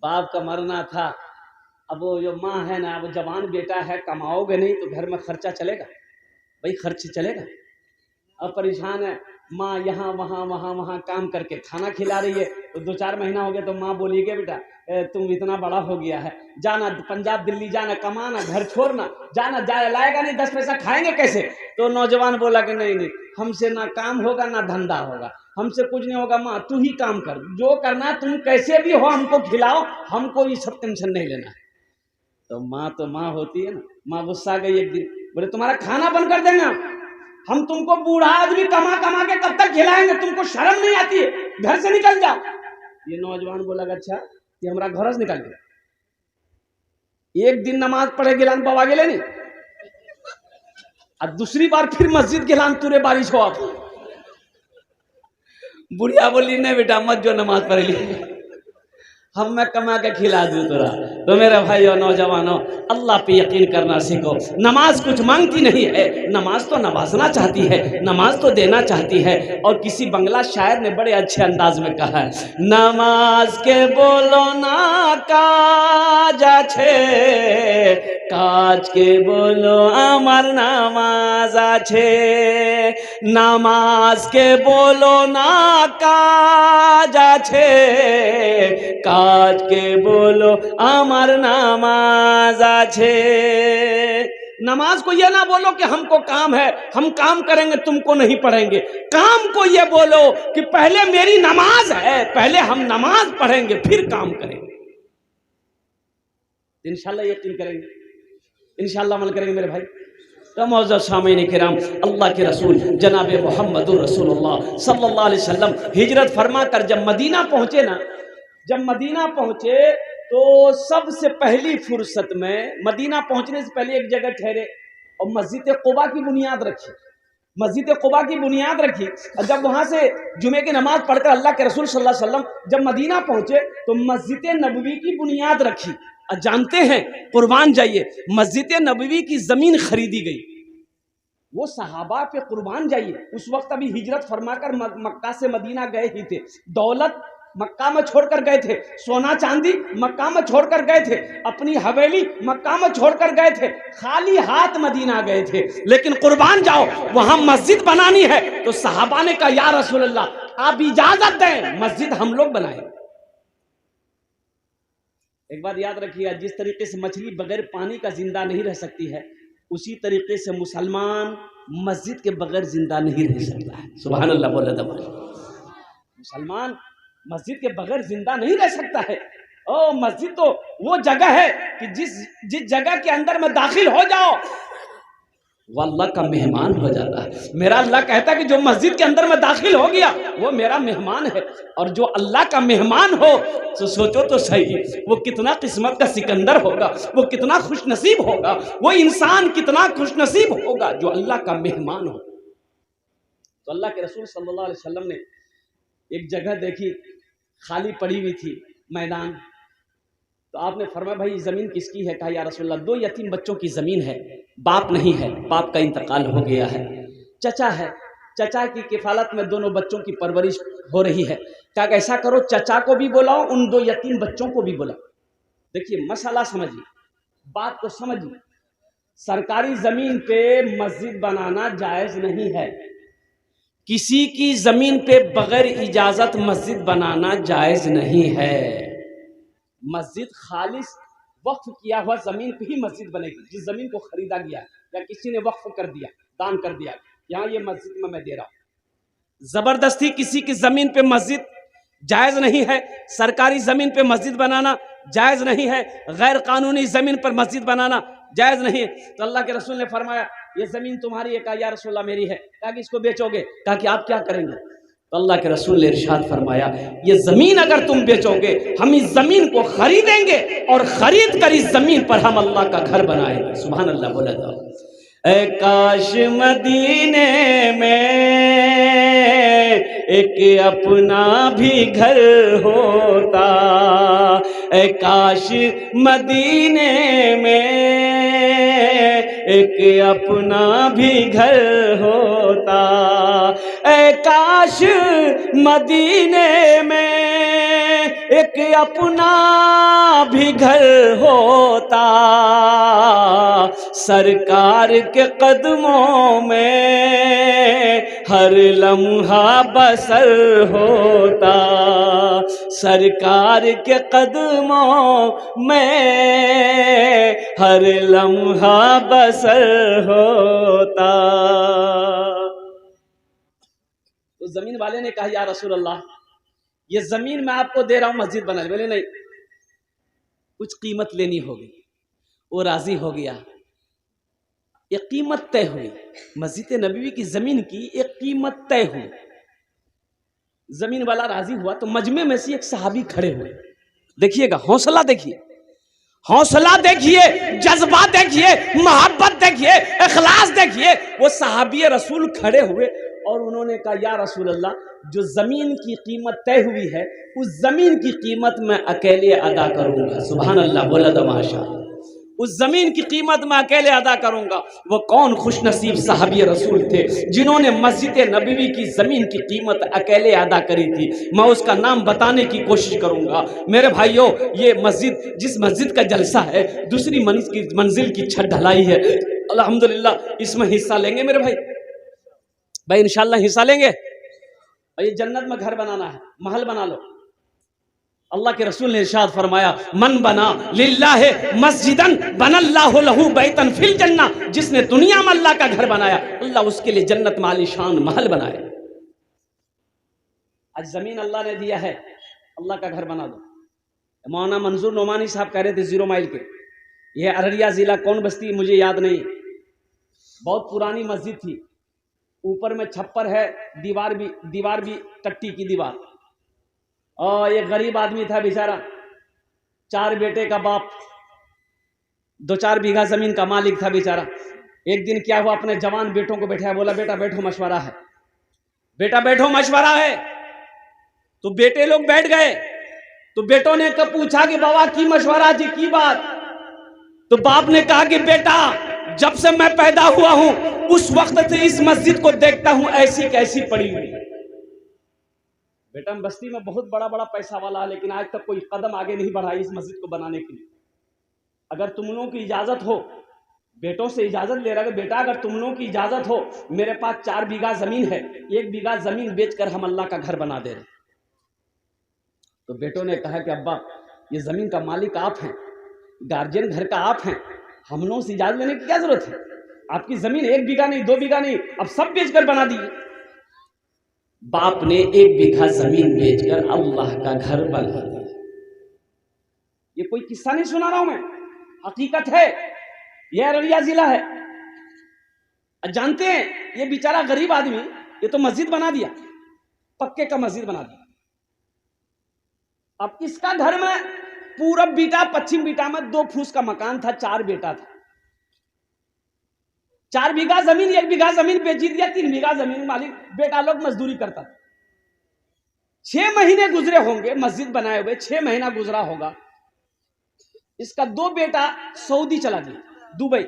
बाप का मरना था। अब वो जो माँ है ना, वो जवान बेटा है, कमाओगे नहीं तो घर में खर्चा चलेगा भाई, खर्च चलेगा। अब परेशान है माँ, यहाँ वहाँ वहाँ वहाँ काम करके खाना खिला रही है। तो 2-4 महीना हो गया तो माँ बोली कि बेटा तुम इतना बड़ा हो गया है, जाना पंजाब दिल्ली जाना, कमाना, घर छोड़ना, जाना, जाए लाएगा नहीं, 10 पैसा खाएंगे कैसे। तो नौजवान बोला कि नहीं नहीं, हमसे ना काम होगा ना धंधा होगा, हमसे कुछ नहीं होगा, माँ तू ही काम कर, जो करना तुम कैसे भी हो हमको खिलाओ, हमको ये सब टेंशन नहीं लेना है। तो माँ होती है ना, माँ गुस्सा गई एक दिन, बोले तुम्हारा खाना बंद कर देंगे हम तुमको, बूढ़ा आदमी कमा कमा के कब तक खिलाएंगे, तुमको शर्म नहीं आती है, घर से निकल जाओ। ये नौजवान बोला अच्छा ये हमारा घर से निकल गया, एक दिन नमाज पढ़े गिलान बाबा गेले नहीं, और दूसरी बार फिर मस्जिद गिलान तुरे बारिश हो आप। बुढ़िया बोली नहीं बेटा मत जो नमाज पढ़ ली, हम मैं कमा के खिला दूँ तोरा। तो मेरे भाई और नौजवानों, अल्लाह पे यकीन करना सीखो। नमाज कुछ मांगती नहीं है, नमाज तो नवाजना चाहती है, नमाज तो देना चाहती है। और किसी बंगला शायर ने बड़े अच्छे अंदाज में कहा है, नमाज के बोलो ना काज आछे, काज के बोलो আমার নামাজ আছে, নামাজ के बोलो ना काज আছে, काज के बोलो আমার नामाज আছে। नमाज को यह ना बोलो कि हमको काम है, हम काम करेंगे तुमको नहीं पढ़ेंगे, काम को यह बोलो कि पहले मेरी नमाज है, पहले हम नमाज पढ़ेंगे फिर काम करेंगे। इंशाल्लाह यकीन करेंगे, इंशाल्लाह अमल करेंगे मेरे भाई। तो मौजूद सामीन किराम, अल्लाह के रसूल जनाब मोहम्मदुर रसूलुल्लाह सल्लल्लाहु अलैहि वसल्लम हिजरत फरमा कर जब मदीना पहुंचे ना, जब मदीना पहुंचे तो सबसे पहली फुर्सत में, मदीना पहुंचने से पहले एक जगह ठहरे और मस्जिद कुबा की बुनियाद रखी, मस्जिद कुबा की बुनियाद रखी। और जब वहां से जुमे की नमाज पढ़कर अल्लाह के रसूल सल्लल्लाहु अलैहि वसल्लम जब मदीना पहुंचे तो मस्जिद नबवी की बुनियाद रखी। और जानते हैं, कुर्बान जाइए, मस्जिद नबवी की जमीन खरीदी गई, वो सहाबा पे कुर्बान जाइए। उस वक्त अभी हिजरत फरमाकर मक्का से मदीना गए ही थे, दौलत मक्का में छोड़कर गए थे, सोना चांदी मक्का में छोड़कर गए थे, अपनी हवेली मक्का में छोड़कर गए थे, खाली हाथ मदीना गए थे। लेकिन कुर्बान जाओ, वहां मस्जिद बनानी है तो सहाबा ने कहा या रसूल अल्लाह आप इजाजत दें, मस्जिद हम लोग बनाएं। एक बात याद रखिएगा, जिस तरीके से मछली बगैर पानी का जिंदा नहीं रह सकती है, उसी तरीके से मुसलमान मस्जिद के बगैर जिंदा नहीं रह सकता है। सुभान अल्लाह बोले तो मुसलमान मस्जिद के बगैर जिंदा नहीं रह सकता है। ओ मस्जिद तो वो जगह है कि जिस जगह के अंदर में दाखिल हो जाओ वो अल्लाह का मेहमान हो जाता है। मेरा अल्लाह कहता है कि जो मस्जिद के अंदर में दाखिल हो गया वो मेरा मेहमान है। और जो अल्लाह का मेहमान हो तो सोचो तो सही, वो कितना किस्मत का सिकंदर होगा, वो कितना खुशनसीब होगा, वो इंसान कितना खुशनसीब होगा जो अल्लाह का मेहमान हो। तो अल्लाह के रसूल सल्लल्लाहु अलैहि वसल्लम ने एक जगह देखी, खाली पड़ी हुई थी मैदान, तो आपने फरमाया भाई ज़मीन किसकी है? कहा या रसूलल्लाह 2 यतीम बच्चों की ज़मीन है, बाप नहीं है, बाप का इंतकाल हो गया है, चचा है, चचा की किफ़ालत में दोनों बच्चों की परवरिश हो रही है। क्या ऐसा करो चचा को भी बुलाओ, उन 2 यतीम बच्चों को भी बुलाओ। देखिए मसला समझिए, बात को समझिए, सरकारी ज़मीन पे मस्जिद बनाना जायज़ नहीं है, किसी की ज़मीन पे बगैर इजाज़त मस्जिद बनाना जायज़ नहीं है। मस्जिद खालिस वक्फ किया हुआ ज़मीन पे ही मस्जिद बनेगी, जिस ज़मीन को खरीदा गया या किसी ने वक्फ कर दिया, दान कर दिया, यहाँ ये मस्जिद में मैं दे रहा हूँ। ज़बरदस्ती किसी की ज़मीन पे मस्जिद जायज़ नहीं है, सरकारी ज़मीन पे मस्जिद बनाना जायज़ नहीं है, गैर कानूनी ज़मीन पर मस्जिद बनाना जायज़ नहीं है। तो अल्लाह के रसूल ने फरमाया ये ज़मीन तुम्हारी है? कहा या रसूलल्लाह मेरी है। कहा कि इसको बेचोगे? कहा कि आप क्या करेंगे? तो अल्लाह के रसूल ने इरशाद फरमाया ये ज़मीन अगर तुम बेचोगे हम इस ज़मीन को खरीदेंगे और ख़रीद कर इस ज़मीन पर हम अल्लाह का घर बनाएंगे। सुभान अल्लाह बोला था। ऐ काश मदीने में एक अपना भी घर होता, ऐ काश मदीने में एक अपना भी घर होता, ऐ काश मदीने में एक अपना भी घर होता, सरकार के कदमों में हर लम्हा बसर होता, सरकार के कदमों में हर लम्हा बसर होता। तो जमीन वाले ने कहा या रसूल अल्लाह, ये जमीन मैं आपको दे रहा हूं, मस्जिद बना ले। बोले नहीं, कुछ कीमत लेनी होगी। वो राजी हो गया, एक कीमत तय हुई। मस्जिद नबवी की जमीन की एक कीमत तय हुई। जमीन वाला राजी हुआ तो मजमे में से एक सहाबी खड़े हुए। देखिएगा, हौसला देखिए, हौसला देखिए, जज्बा देखिए, मोहब्बत देखिए, इखलास देखिए। वो सहाबी रसूल खड़े हुए और उन्होंने कहा या रसूल अल्लाह, जो जमीन की कीमत तय हुई है उस जमीन की कीमत मैं अकेले अदा करूंगा। सुभान अल्लाह, बोला तमाशा। उस जमीन की कीमत मैं अकेले अदा करूंगा। वो कौन खुशनसीब सहाबी रसूल थे जिन्होंने मस्जिद नबवी की जमीन की कीमत अकेले अदा करी थी? मैं उसका नाम बताने की कोशिश करूंगा। मेरे भाइयों, ये मस्जिद, जिस मस्जिद का जलसा है, दूसरी मंजिल की छत ढलाई है। अल्हम्दुलिल्लाह, इसमें हिस्सा लेंगे मेरे भाई? भाई इंशाल्लाह हिस्सा लेंगे। भाई जन्नत में घर बनाना है, महल बना लो। अल्लाह के रसूल ने इरशाद फरमाया, मन बना लिल्लाह मस्जिदन बनल्लाहु लहू बैतन फिल जन्ना। जिसने दुनिया में अल्लाह का घर बनाया, अल्लाह उसके लिए जन्नत में आलीशान महल बनाए। आज जमीन अल्लाह ने दिया है, अल्लाह का घर बना दो। मौलाना मंजूर नोमानी साहब कह रहे थे 0 माइल के, यह अररिया जिला कौन बस्ती मुझे याद नहीं, बहुत पुरानी मस्जिद थी, ऊपर में छप्पर है, दीवार भी टट्टी की दीवार। और एक गरीब आदमी था बेचारा, 4 बेटे का बाप, 2-4 बीघा जमीन का मालिक था बेचारा। एक दिन क्या हुआ, अपने जवान बेटों को बैठाया, बोला बेटा बैठो मशवरा है, बेटा बैठो मशवरा है। तो बेटे लोग बैठ गए। तो बेटों ने कब पूछा कि बाबा की मशवरा जी, की बात? तो बाप ने कहा कि बेटा, जब से मैं पैदा हुआ हूं उस वक्त से इस मस्जिद को देखता हूं ऐसी कैसी पड़ी हुई। बेटा बस्ती में बहुत बड़ा पैसा वाला है, लेकिन आज तक कोई कदम आगे नहीं बढ़ा इस मस्जिद को बनाने के लिए। अगर तुम लोगों की इजाजत हो, बेटों से इजाजत ले रहा है, बेटा अगर तुम लोगों की इजाजत हो, मेरे पास 4 बीघा जमीन है, 1 बीघा जमीन बेचकर हम अल्लाह का घर बना दे रहे। तो बेटों ने कहा कि अब्बा, ये जमीन का मालिक आप हैं, गार्जियन घर का आप हैं, हम लोगों से इजाजत लेने की क्या जरूरत है? आपकी जमीन 1 बीघा नहीं, 2 बीघा नहीं, अब सब बेचकर बना दी। बाप ने 1 बीघा जमीन बेचकर अल्लाह का घर बना दिया। ये कोई किस्सा नहीं सुना रहा हूं मैं, हकीकत है। यह अररिया जिला है। जानते हैं, ये बेचारा गरीब आदमी, ये तो मस्जिद बना दिया, पक्के का मस्जिद बना दिया। अब इसका घर में पूरब बीटा पश्चिम बीटा में 2 फूस का मकान था, 4 बेटा था। 4 बीघा जमीन, 1 बीघा जमीन बेची दिया, 3 बीघा जमीन मालिक बेटा लोग मजदूरी करता। 6 महीने गुजरे होंगे मस्जिद बनाए हुए, 6 महीना गुजरा होगा। इसका 2 बेटा सऊदी चला गया, दुबई।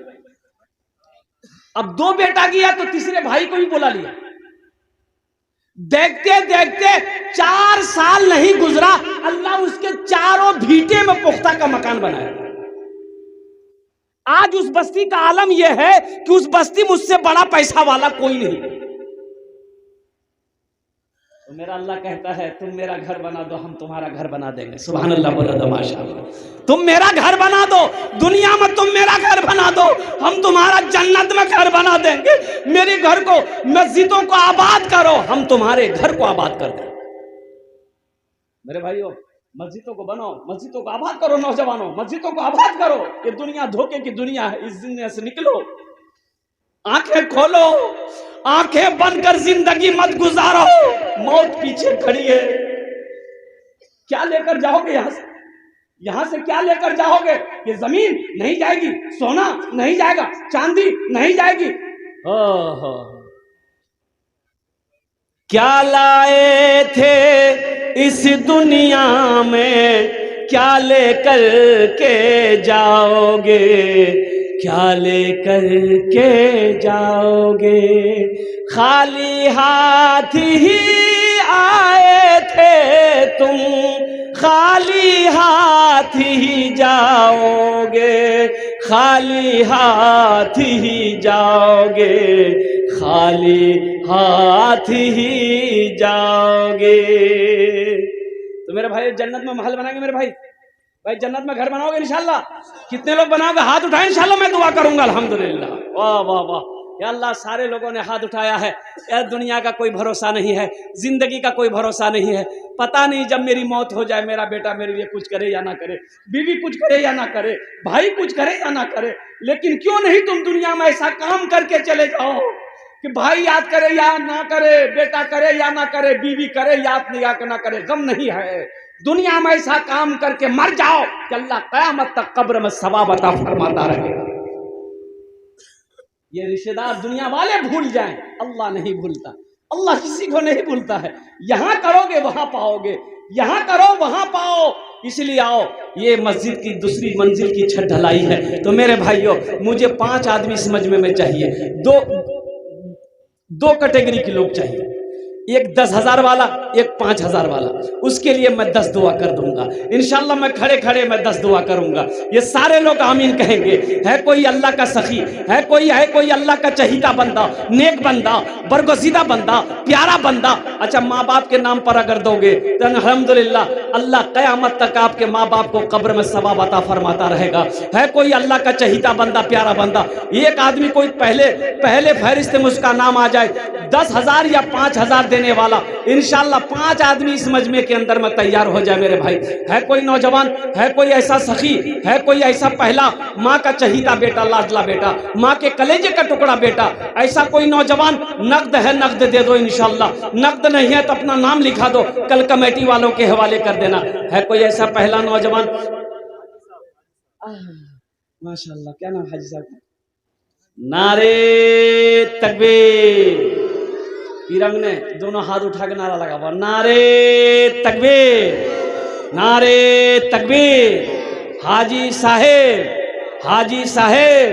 अब 2 बेटा गया तो तीसरे भाई को भी बुला लिया। देखते देखते 4 साल नहीं गुजरा, अल्लाह उसके चारों भीटे में पुख्ता का मकान बनाया। आज उस बस्ती का आलम यह है कि उस बस्ती मुझसे बड़ा पैसा वाला कोई नहीं। तो मेरा अल्लाह कहता है, तुम मेरा घर बना दो, हम तुम्हारा घर बना देंगे। सुभान अल्लाह, बोला तो माशाअल्लाह। तुम मेरा घर बना दो, दुनिया में तुम मेरा घर बना दो, हम तुम्हारा जन्नत में घर बना देंगे। मेरे घर को, मस्जिदों को आबाद करो, हम तुम्हारे घर को आबाद कर देंगे। मेरे भाइयों, मस्जिदों को बनाओ, मस्जिदों को आबाद करो। नौजवानों, मस्जिदों को आबाद करो। ये दुनिया धोखे की दुनिया है, इस दुनिया से निकलो, आंखें खोलो, आंखें बनकर जिंदगी मत गुजारो। मौत पीछे खड़ी है। क्या लेकर जाओगे यहां से? यहां से क्या लेकर जाओगे? ये जमीन नहीं जाएगी, सोना नहीं जाएगा, चांदी नहीं जाएगी। क्या लाए थे इस दुनिया में, क्या लेकर के जाओगे, क्या लेकर के जाओगे? खाली हाथ ही आए थे तुम, खाली हाथ ही जाओगे, खाली हाथ ही जाओगे, खाली हाथ ही जाओगे। तो मेरे भाई जन्नत में महल बनाएंगे मेरे भाई, भाई जन्नत में घर बनाओगे इंशाल्लाह? कितने लोग बनाओगे? हाथ उठाए इंशाल्लाह, मैं दुआ करूंगा। अल्हम्दुलिल्लाह, वाह वाह वाह, या अल्लाह। सारे लोगों ने हाथ उठाया है। यार दुनिया का कोई भरोसा नहीं है, जिंदगी का कोई भरोसा नहीं है। पता नहीं जब मेरी मौत हो जाए मेरा बेटा मेरे लिए कुछ करे या ना करे, बीवी कुछ करे या ना करे, भाई कुछ करे या ना करे, लेकिन क्यों नहीं तुम दुनिया में ऐसा काम करके चले जाओ कि भाई याद करे या ना करे, बेटा करे या ना करे, बीवी करे या ना करे, गम नहीं है। दुनिया में ऐसा काम करके मर जाओ कि अल्लाह क़यामत तक कब्र में सवाब अता फरमाता रहेगा। ये रिश्तेदार दुनिया वाले भूल जाएं, अल्लाह नहीं भूलता। अल्लाह किसी को नहीं भूलता है। यहां करोगे वहां पाओगे, यहां करो वहां पाओ। इसलिए आओ, ये मस्जिद की दूसरी मंजिल की छत ढलाई है। तो मेरे भाइयों, मुझे 5 आदमी इस मजमे में चाहिए। दो कैटेगरी के लोग चाहिए, एक 10,000 वाला, एक 5,000 वाला। उसके लिए मैं 10 दुआ कर दूंगा इंशाल्लाह। मैं खड़े खड़े मैं 10 दुआ करूंगा, ये सारे लोग आमीन कहेंगे। है कोई अल्लाह का सखी, है कोई अल्लाह का चहीता बंदा, नेक बंदा, बरगुज़ीदा बंदा, प्यारा बंदा। अच्छा, माँ बाप के नाम पर अगर दोगे तो अल्हम्दुलिल्लाह, अल्लाह क़यामत तक आपके माँ बाप को कब्र में सवाब अता फरमाता रहेगा। है कोई अल्लाह का चहीता बंदा, प्यारा बंदा, एक आदमी कोई पहले फहरिस्त में उसका नाम आ जाए, 10,000 या 5,000 देने वाला इंशाल्लाह। 5 आदमी इस मजमे के अंदर में तैयार हो जाए मेरे भाई। है कोई नौजवान, है कोई ऐसा सखी, है कोई ऐसा पहला माँ का चहीता बेटा, लाडला बेटा, माँ के कलेजे का टुकड़ा बेटा, ऐसा कोई नौजवान? नकद है, नकद दे दो इंशाल्लाह। नकद नहीं है तो अपना नाम लिखा दो, कल कमेटी वालों के हवाले कर देना। है कोई ऐसा पहला नौजवान? माशाल्लाह, क्या नाम हाजी साहब? नारे तकबीर। पीरंग ने दोनों हाथ उठा के नारा लगा हुआ, नारे तकबीर, नारे तकबीर। हाजी साहेब, हाजी साहेब,